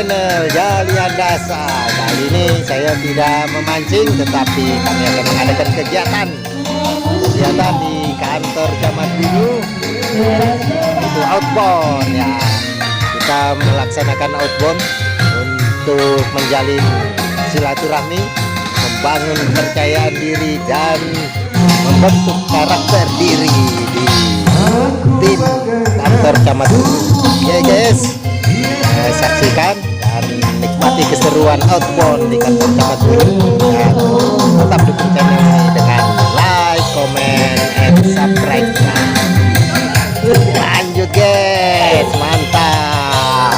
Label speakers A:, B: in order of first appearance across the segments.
A: channel Jalian Dasa. Kali ini saya tidak memancing, tetapi kami akan mengadakan kegiatan di kantor Camat Bunyu. Itu outbound ya. Kita melaksanakan outbound untuk menjalin silaturahmi, membangun kepercayaan diri dan membentuk karakter diri di tim kantor Camat Bunyu. Oke guys, saksikan dan nikmati keseruan outbound di kantor Camat Bunyu. Dan tetap dukung channel ini dengan like, comment, and subscribe. Lanjut guys, mantap.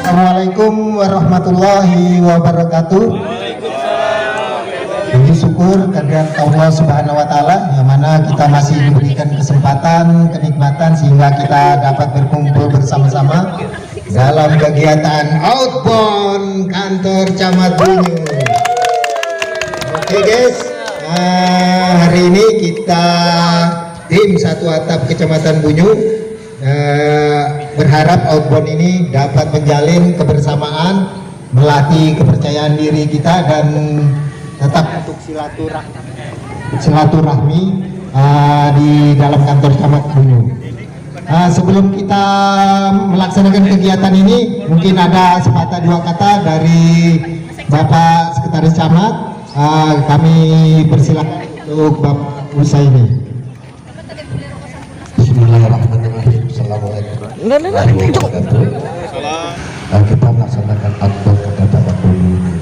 B: Assalamualaikum warahmatullahi wabarakatuh. Puji syukur kehadirat Allah Subhanahu wa Ta'ala, yang mana kita masih diberikan kesempatan, kenikmatan sehingga kita dapat berkumpul bersama-sama dalam kegiatan outbound kantor Camat Bunyu. Oke guys, hari ini kita tim Satu Atap Kecamatan Bunyu berharap outbound ini dapat menjalin kebersamaan, melatih kepercayaan diri kita dan tetap untuk silaturahmi di dalam kantor Camat Bunyu. Sebelum kita melaksanakan kegiatan ini, mungkin ada sepatah dua kata dari Bapak Sekretaris Camat. Kami persilakan untuk Bapak Usaini.
C: Bismillahirrahmanirrahim. Assalamualaikum warahmatullahi wabarakatuh. Kita melaksanakan outbound ke Camat Bunyu ini,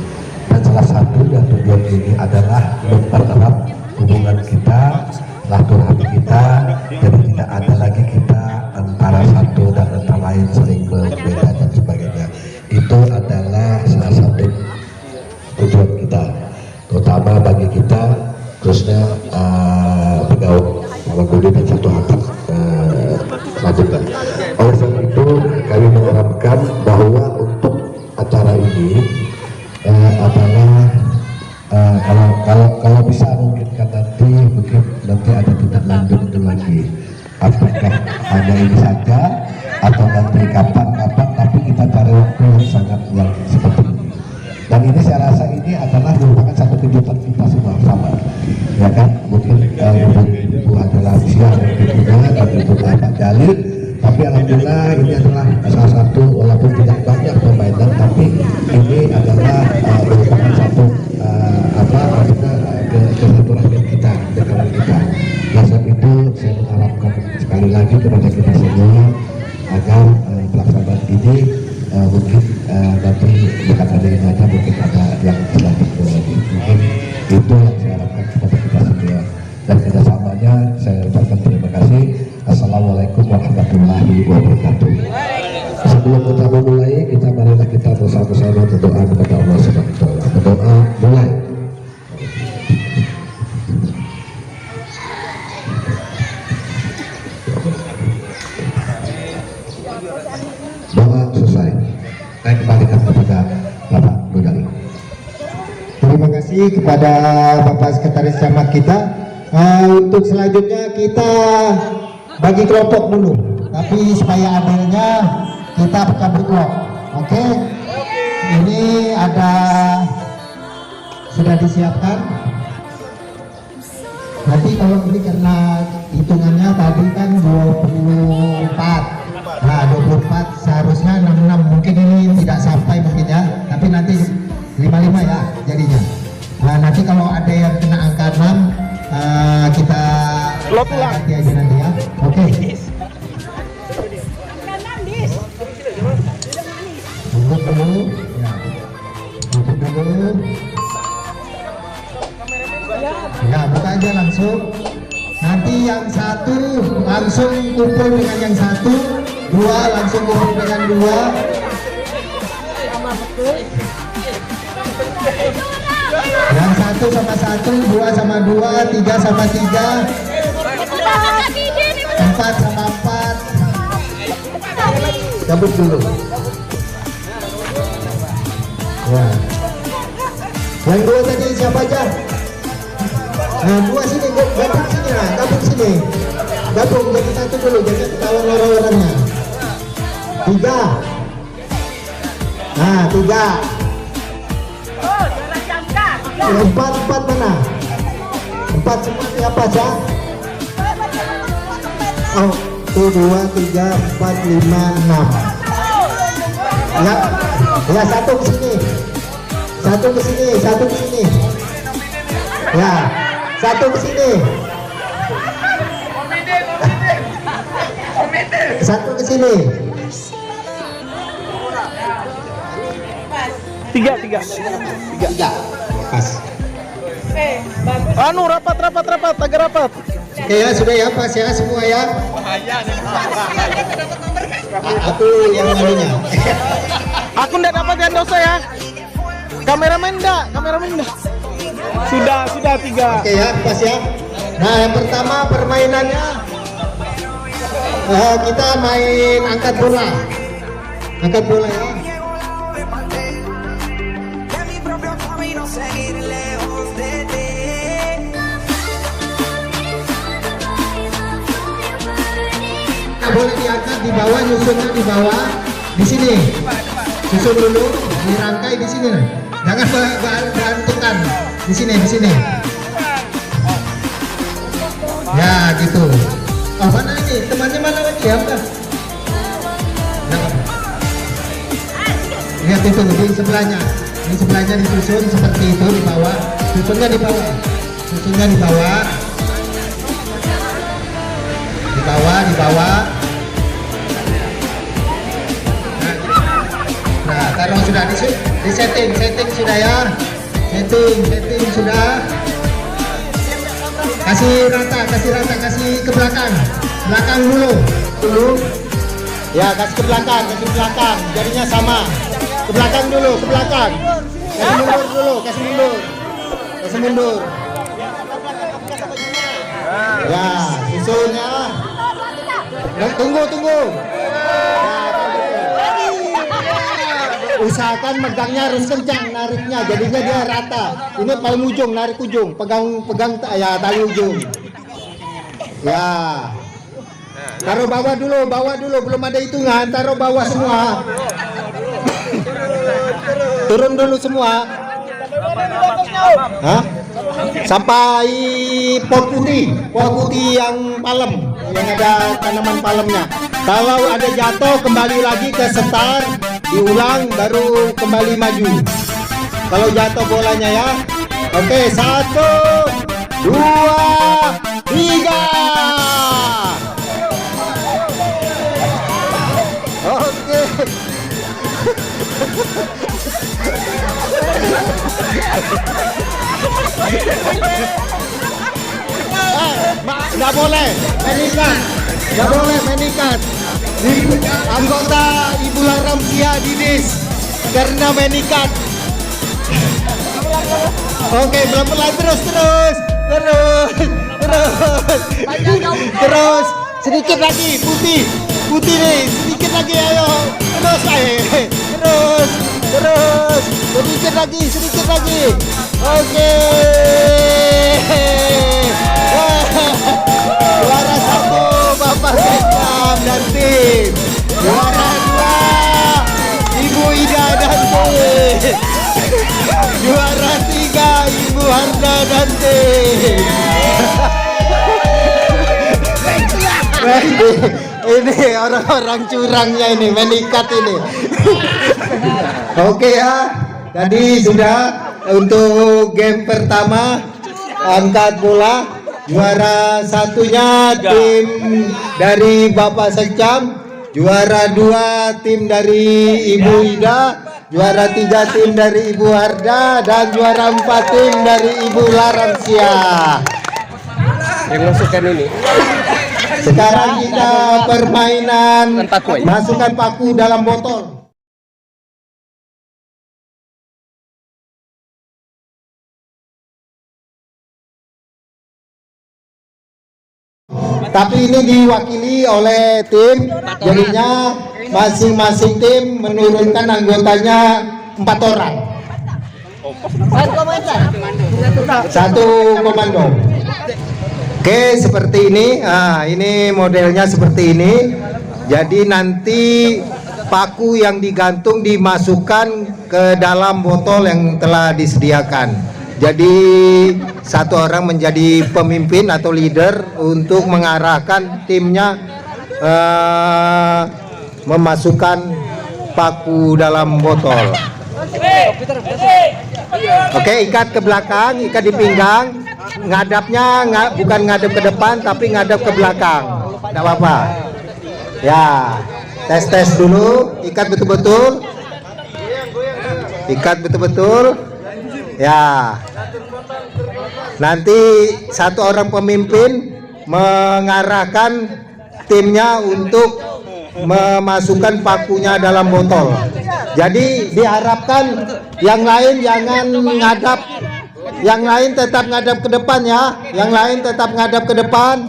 C: dan salah satu yang tujuan ini adalah mempererat hubungan kita, silaturahmi kita, jadi tidak ada lagi kita antara satu dan antara lain saling berbeda dan sebagainya. Itu adalah salah satu tujuan kita, terutama bagi kita khususnya pegawai Camat Bunyu dan Satu Atap selanjutnya. Oleh sebab itu kami mengharapkan bahwa untuk acara ini adalah kalau bisa mungkin nanti ada tindak lanjut lagi, apakah hanya ini saja atau nanti kapan, tapi kita cari waktu yang sangat yang seperti ini. Dan ini saya rasa ini adalah merupakan satu kejutan kita semua sama, ya kan? Mungkin Ibu adalah siang tentunya dan Ibu Pak Jalil, tapi alhamdulillah ini adalah salah satu, walaupun tidak banyak permainan, tapi ini adalah merupakan satu kesatuan kita, dekalan kita. Oleh sebab itu saya mengharapkan sekali lagi kepada kita semua agar pelaksanaan ini mungkin nanti bukan ada yang saja, mungkin ada yang selanjutnya lagi. Mungkin itu yang saya harapkan kepada kita semua, dan kerjasamanya saya ucapkan terima kasih. Assalamualaikum warahmatullahi wabarakatuh. Sebelum kita memulai, marilah kita bersama-sama berdoa kepada Allah Subhanahu wa Ta'ala. Berdoa mulai. Doa selesai. Saya kembalikan kepada Bapak Budali.
B: Terima kasih kepada Bapak Sekretaris Camat kita. Untuk selanjutnya kita bagi kelompok dulu, tapi supaya adilnya kita pecah berkelompok. Oke? Ini ada sudah disiapkan. Nanti kalau ini karena hitungannya tadi kan 24. Nah 24 seharusnya 66, mungkin ini tidak sampai mungkin ya, tapi nanti 55 ya jadinya. Nah nanti kalau ada yang kena angka 6 kita ganti aja nanti ya. Oke. Duduk dulu ya. Duduk dulu ya, buka aja langsung. Nanti yang satu langsung kumpul dengan yang satu, dua langsung kumpul dengan dua. Yang satu sama satu, dua sama dua, tiga sama tiga, empat sama empat. Cabut dulu ya. Yang dua tadi siapa aja? Nah dua sini, gabung sini lah, gabung sini. Gabung jadi satu dulu, jadi ketahuan orang-orangnya. Tiga. Nah, 3. Empat mana? 4 semua siapa aja? Oh, 1, 2, 3, 4, 5, 6. Ya, ya satu ke sini. Satu ke sini. Ya, satu ke sini. Satu ke sini.
A: 3.
B: Pas.
A: Anu rapat, agak rapat.
B: Oke ya, sudah ya, pas ya semua ya. Aku yang malunya.
A: Aku ndak dapat yang dosa ya. Kameramen enggak. Sudah 3.
B: Oke ya, pas ya. Nah, yang pertama permainannya kita main angkat bola. Angkat bola ya. Boleh diangkat di bawah, nyusunnya di bawah, di sini. Susun dulu, dirangkai di sini. Jangan berantukan. Di sini. Ya, gitu. Oh, mana ini? Temannya mana lagi ya? Lihat itu di sebelahnya. Di sebelahnya disusun seperti itu di bawah. Susunnya di bawah. Di bawah. Nah, taruh sudah di setting sudah ya. Setting sudah. Kasih rata, kasih ke belakang. Belakang dulu. Ya, kasih ke belakang. Jadinya sama. Ke belakang dulu. Kasih mundur. Ya, susun ya. Tunggu. Usahakan megangnya harus kencang, nariknya jadinya dia rata. Ini paling ujung, narik ujung, pegang ya tali ujung. Ya. Taruh bawah dulu, belum ada hitungan, taruh bawah semua. Turun dulu semua. Hah? Sampai pot putih yang palem, yang ada tanaman palemnya. Kalau ada jatuh kembali lagi ke setar, diulang baru kembali maju. Kalau jatuh bolanya ya. Oke, 1, 2, 3. Oke. Nggak boleh menikat. Anggota Ibu Laramsia Didis karena menikat. Oke, pelan-pelan terus sedikit lagi putih nih, sedikit lagi, ayo terus sedikit lagi. Oke. Juara 1 Bapak Sekam dan tim. Juara 2 Ibu Ida dan tim. Juara 3 Ibu Harda dan tim. Ini orang-orang curangnya ini, menikat ini. Oke ya, tadi sudah untuk game pertama angkat bola. Juara 1-nya tim dari Bapak Sekam, juara 2 tim dari Ibu Ida, juara 3 tim dari Ibu Harda, dan juara 4 tim dari Ibu Laramsia.
A: Yang masukkan ini.
B: Sekarang kita permainan masukkan paku dalam botol. Tapi ini diwakili oleh tim, jadinya masing-masing tim menurunkan anggotanya 4 orang. Satu komando. Oke, seperti ini. Nah, ini modelnya seperti ini. Jadi nanti paku yang digantung dimasukkan ke dalam botol yang telah disediakan. Jadi satu orang menjadi pemimpin atau leader untuk mengarahkan timnya memasukkan paku dalam botol. Oke, ikat ke belakang, ikat di pinggang. Ngadapnya bukan ngadap ke depan tapi ngadap ke belakang. Tidak apa-apa. Ya, tes dulu, ikat betul-betul. Ikat betul-betul. Ya. Nanti satu orang pemimpin mengarahkan timnya untuk memasukkan pakunya dalam botol. Jadi diharapkan yang lain jangan ngadap, yang lain tetap ngadap ke depan ya. Yang lain tetap ngadap ke depan.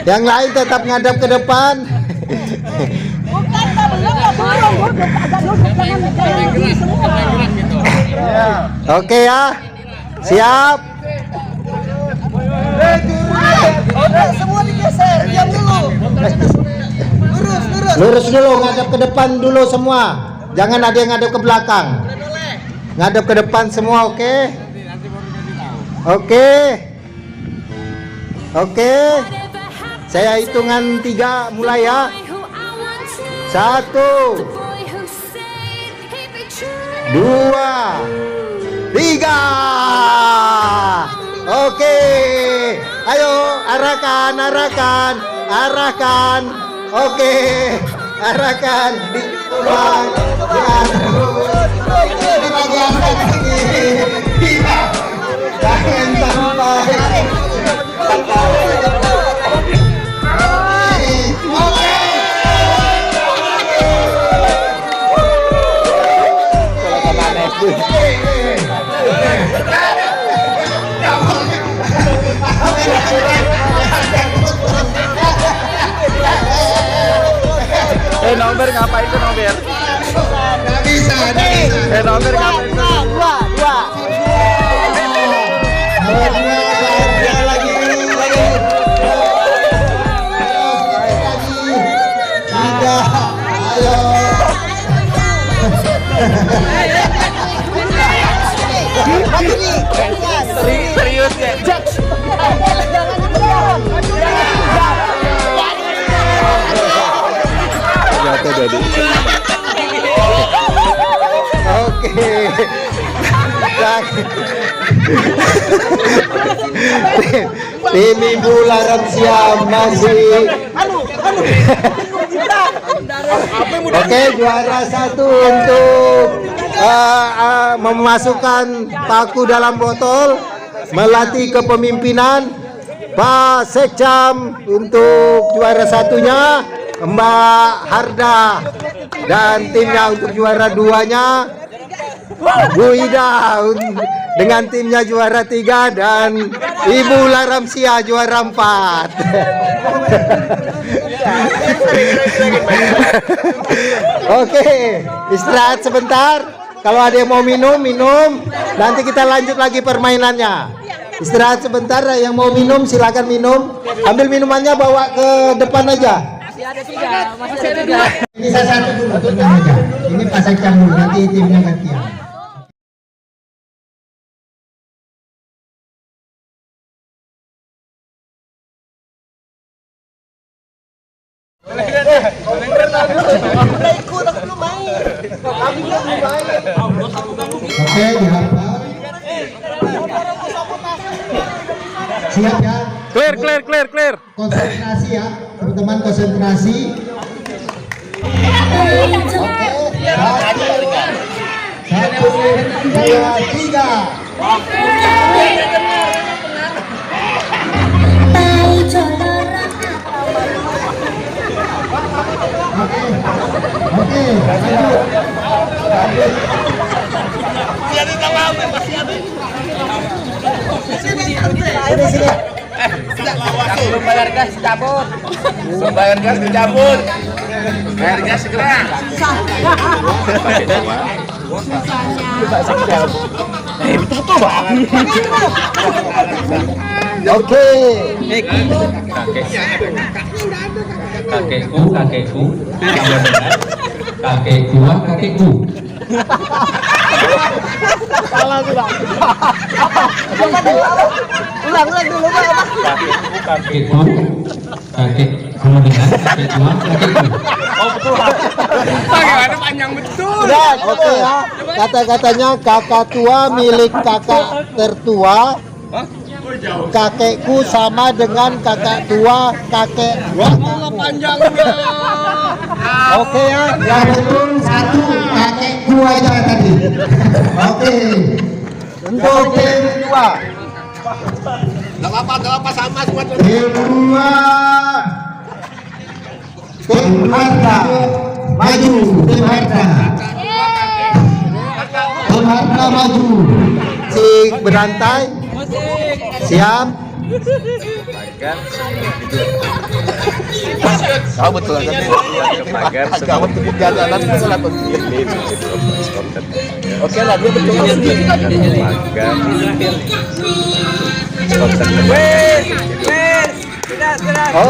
B: Yang lain tetap ngadap ke depan. Oke ya, siap.
D: Semua digeser, diam dulu.
B: Lurus dulu, ngadap ke depan dulu semua. Jangan ada yang ngadap ke belakang. Ngadap ke depan semua, oke? Oke. Oke. Saya hitungan 3 mulai ya. 1 2 3. Oke. Ayo arahkan. Oke. Arahkan di bagian sini. Jangan sampai.
E: Nomer ngapain tuh Nomer?
B: Nggak bisa.
E: Nomer ngapain tuh?
D: Dua.
E: Serius ya?
A: Jatuh jadi.
B: Oke. Tim Ibu Laramsia masih. Oke, juara 1 untuk memasukkan paku dalam botol, melatih kepemimpinan. Pak Sekcam untuk juara 1-nya, Mbak Harda, dan timnya untuk juara 2-nya Bu Ida dengan timnya juara 3, dan Ibu Laramsia juara 4. Oke, istirahat sebentar. Kalau ada yang mau minum. Nanti kita lanjut lagi permainannya. Istirahat sebentar, yang mau minum silakan minum. Ambil minumannya, bawa ke depan aja.
D: Masih ada 3.
B: Ini saya satu dulu, tenang aja. Ini Pak Sekcam dulu, nanti timnya gantian. Oke, dihafal. Siap ya?
E: Clear.
B: Konsentrasi ya, teman-teman, konsentrasi. Oke, 1, 2, 3. Oke, lanjut. Sini.
E: Belum bayar gas dicabut. Bayar gas segera. Betul bang.
A: Oke.
F: Kakekku, kakekku, sama dengan kakek gua, kakekku.
D: Salah tuh, Bang. Ulang dulu, Bang.
F: Kakekku, kakek sama dengan kakek gua, kakekku.
E: Oh betul. Bagaimana panjang betul.
A: Udah, oke ya. Kata-katanya kakak tua milik kakak tertua. Kakekku sama dengan kakak tua kakek.
E: Allah panjangnya.
A: Oke ya.
B: Yang betul satu kakekku aja tadi. Oke. Untuk tim dua.
E: Gak apa-apa sama semua.
B: Tim dua. Tim Harta maju. Tim Harta. Tim Harta maju.
A: Si berantai. Siap.
E: Kau betul kan? Pagar kamu tuh jalan salah tuh. Oke lah dia betul. Pagar.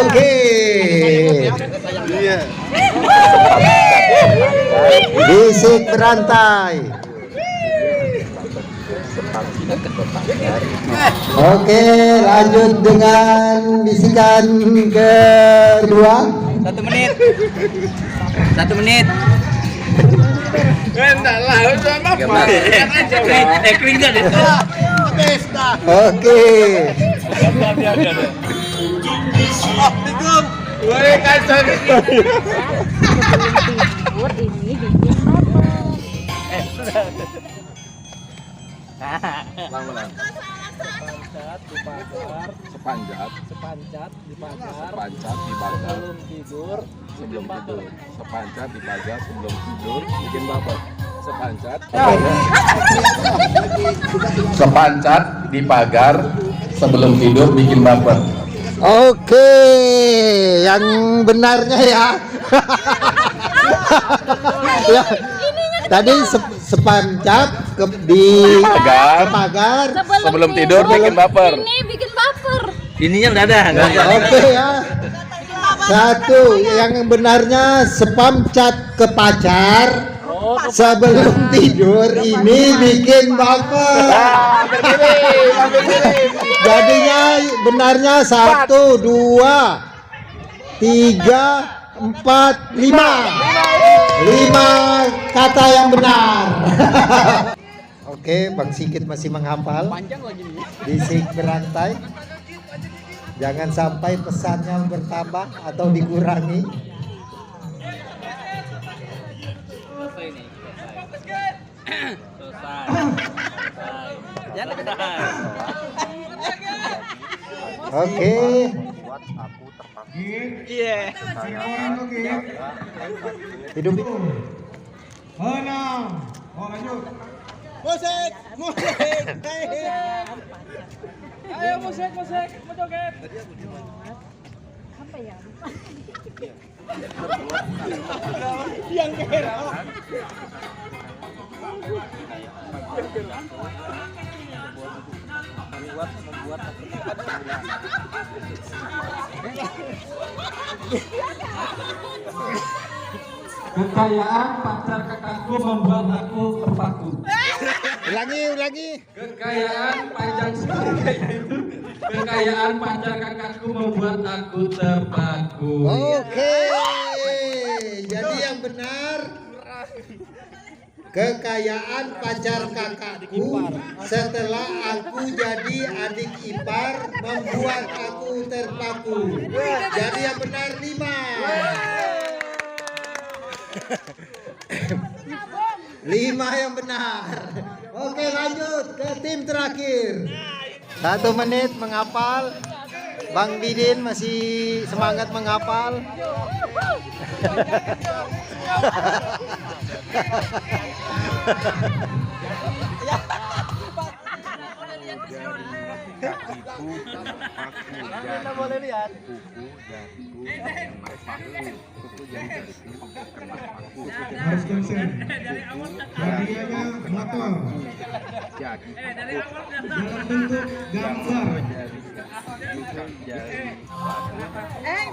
A: Oke. Bisik berantai. Oke, lanjut dengan bisikan kedua.
D: 1 menit. 1 menit.
E: Enggak lah, sama apa? Keringat itu.
A: Oke.
E: Woi kacau. Sepanjat di pagar sebelum tidur sepanjat di pagar sebelum tidur bikin baper sepanjat di pagar sebelum tidur bikin baper.
A: Oke, yang benarnya ya. Ya, tadi sepanjat di pagar
E: Sebelum tidur bikin baper.
G: Ini bikin baper.
D: Ininya udah ada.
A: Oke ya. Satu, yang benarnya sepancat ke pacar sebelum tidur ini bikin baper. Jadinya benarnya 1, 2, 3, 4, 5. 5 kata yang benar. Oke, Bang Sigit masih menghafal. Bisik berantai. Jangan sampai pesannya bertambah atau dikurangi. Oke.
D: Iya.
A: Hidup.
D: Musik. Ayo musik, mau joget.
G: Apa ya?
D: Yang merah.
F: Kekayaan pacar kakakku membuat aku terpaku.
A: Ulangi.
F: Kekayaan panjang sekali itu. Kekayaan pacar kakakku membuat aku terpaku.
A: Oke. Jadi yang benar, kekayaan pacar kakakku setelah aku jadi adik ipar membuat aku terpaku. Jadi yang benar 5 yang benar. Oke, lanjut ke tim terakhir. 1 menit menghafal. Bang Didin masih semangat menghafal.
E: kakiku kena paku jari
A: boleh lihat.
E: kuku jariku kena paku kuku jariku kena paku
B: Harus konsen. Hadiahnya motor.
E: jadi
B: Dalam bentuk gambar.
E: jari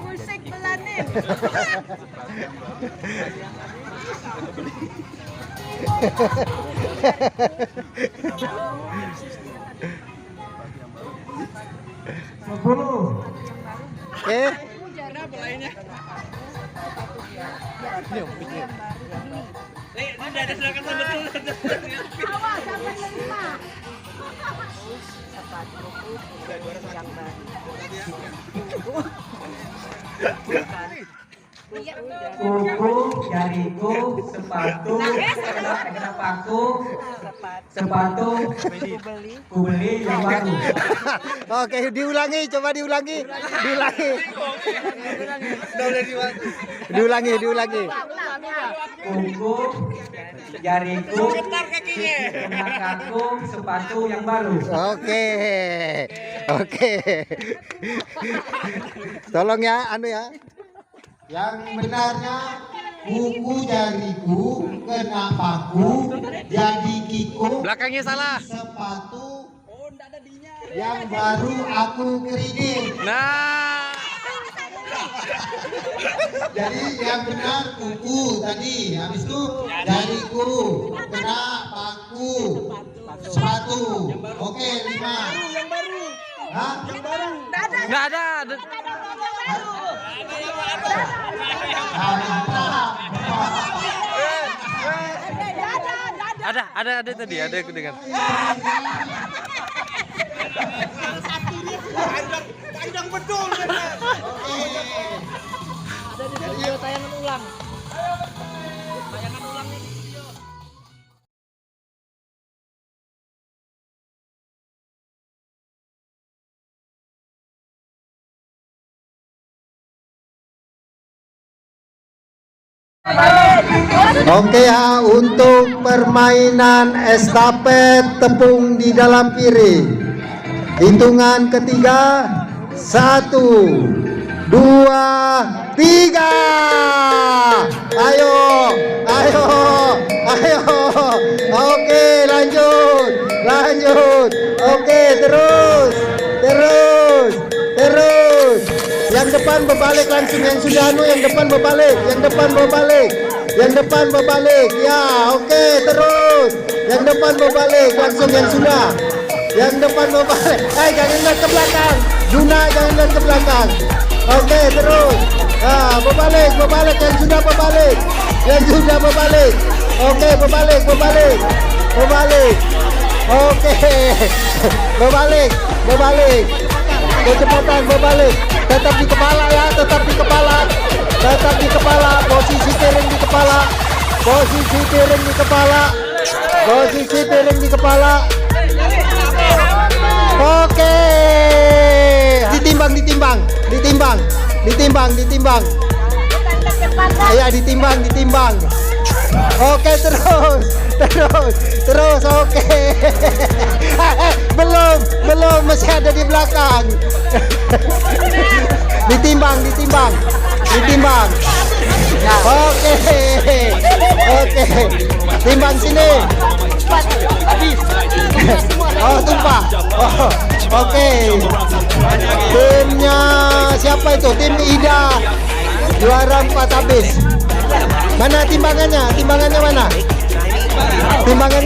G: musik pelanin.
A: Oke.
G: Awas sampai 5.
F: Kuku, jariku, sepatu, kena paku, sepatu, ku beli yang baru.
A: Oke, diulangi, coba diulangi. Diulangi.
F: Kuku, jariku, kenakanku, sepatu yang baru.
A: Oke. Tolong ya, anu ya.
B: Yang benarnya kuku jariku kena paku jadi kikuk.
A: Belakangnya salah.
B: Sepatu yang baru aku kredit.
A: Nah.
B: Jadi yang benar kuku tadi, habis itu jariku kena paku sepatu. Oke, 5. Yang baru. Hah? Yang baru.
A: Nggak ada. Ada tadi, ada aku dengar.
D: Panjang betul. Ada di video tayangan ulang. Tayangan ulang nih.
B: Oke ya, untuk permainan estafet tepung di dalam piring. Hitungan ketiga, 1, 2, 3. Ayo. Oke, lanjut. Oke, terus. Yang depan berbalik langsung, yang sudah anu yang depan berbalik. Ya, oke, terus. Yang depan berbalik langsung, yang sudah. Yang depan berbalik. Jangan lihat ke belakang. Juna, jangan lihat ke belakang. Oke, terus. Berbalik. Yang sudah berbalik. Oke, berbalik. Oke. Berbalik. Kecepatan berbalik. Tetap di kepala ya, tetap di kepala. Posisi piring di kepala. Oke. Ditimbang. Ya, ditimbang. Oke, terus. Oke. Belum, masih ada di belakang. Ditimbang. Oke. Timbang sini. Oh, tumpah. Oke. Timnya siapa itu? Tim Ida. Juara 4 habis. Mana timbangannya? Timbangannya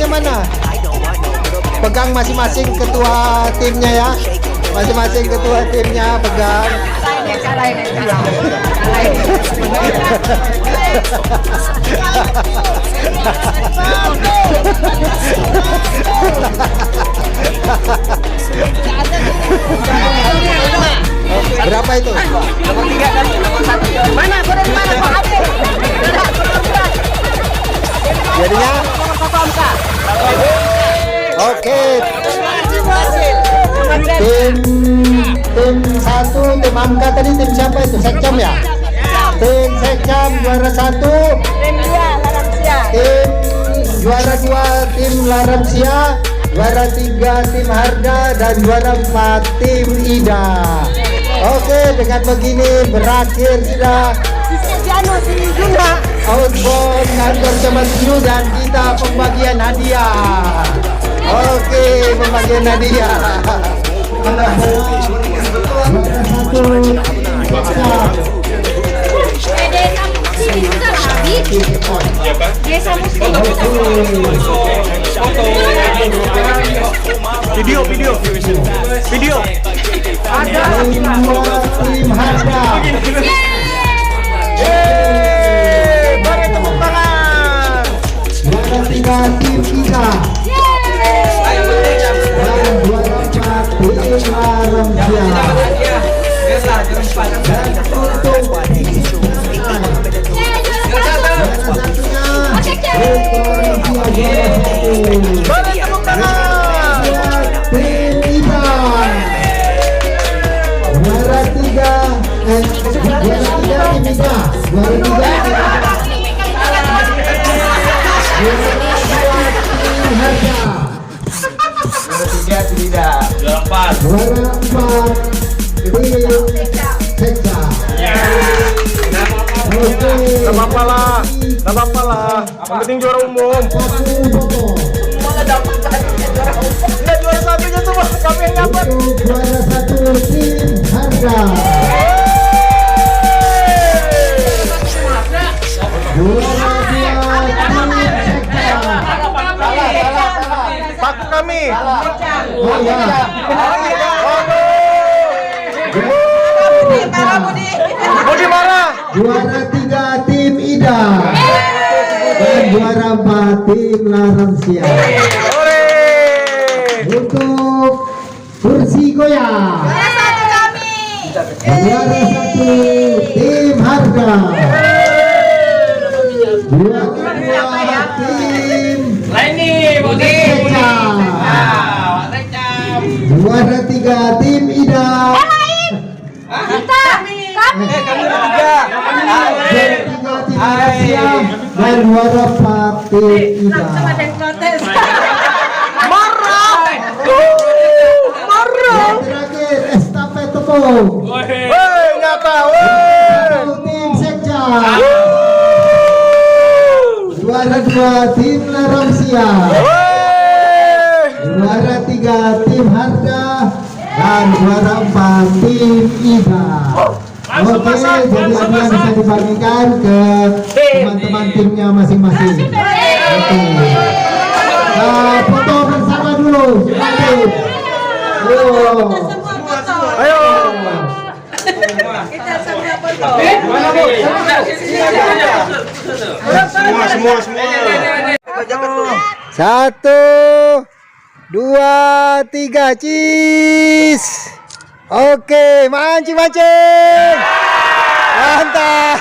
B: mana? Pegang masing-masing ketua timnya ya. Pegang. Berapa itu?
D: Nomor 3 dan nomor 1. Mana? Boleh di mana? Pak Ade.
B: Jadinya oke. Tim 1, tim Angka tadi tim siapa itu? Sekcam ya? Tim Sekcam juara 1.
G: Tim 2 Laramsia.
B: Tim juara 2 tim Laramsia. juara 3 tim Harda dan juara 4 tim Ida. Oke, dengan begini berakhir sudah outbound kantor Camat Biru dan kita pembagian hadiah. Oke, pembagian hadiah.
E: Video.
B: Ada tim Harda.
A: Beri tepuk tangan.
B: Juara 3 tim Ida. Dan juara 4 tim Laramsia. Dan untuk
A: Beri tepuk tangan.
B: tim Ida. Juara 3 tim Ida. Juara 3 tim Harda.
E: Juara 4.
B: Juara 4 tim Sekda. Oke.
A: Gak apa-apa lah. Yang penting juara umum.
B: Satu foto.
A: Enggak juara satunya tuh kami yang dapat.
B: Untuk juara 1 tim Harda. Juara 2 tim Sekda.
A: Paku kami.
B: Oh ya.
A: Budi marah.
B: Juara 3 tim Ida. Dan juara 4 tim Laramsia. Untuk kursi goyang. Juara 1 tim Harda. Juara 2 tim Sekda. Juara 3 tim Ida. Juara 3 tim Laramsia. Dan juara 4 tim Ida. Yang terakhir estafet tepung.
A: Nyata.
B: Tim Sekda. Juara 2 tim Laramsia. Juara 3 tim Harda. Dan juara 4 tim Ida. Oke, jadi hadiah bisa dibagikan ke teman-teman timnya masing-masing. Oke. Foto bersama dulu. Ayo.
E: Semua.
A: 1, 2, 3, cheese. Oke, mancing. Mantap.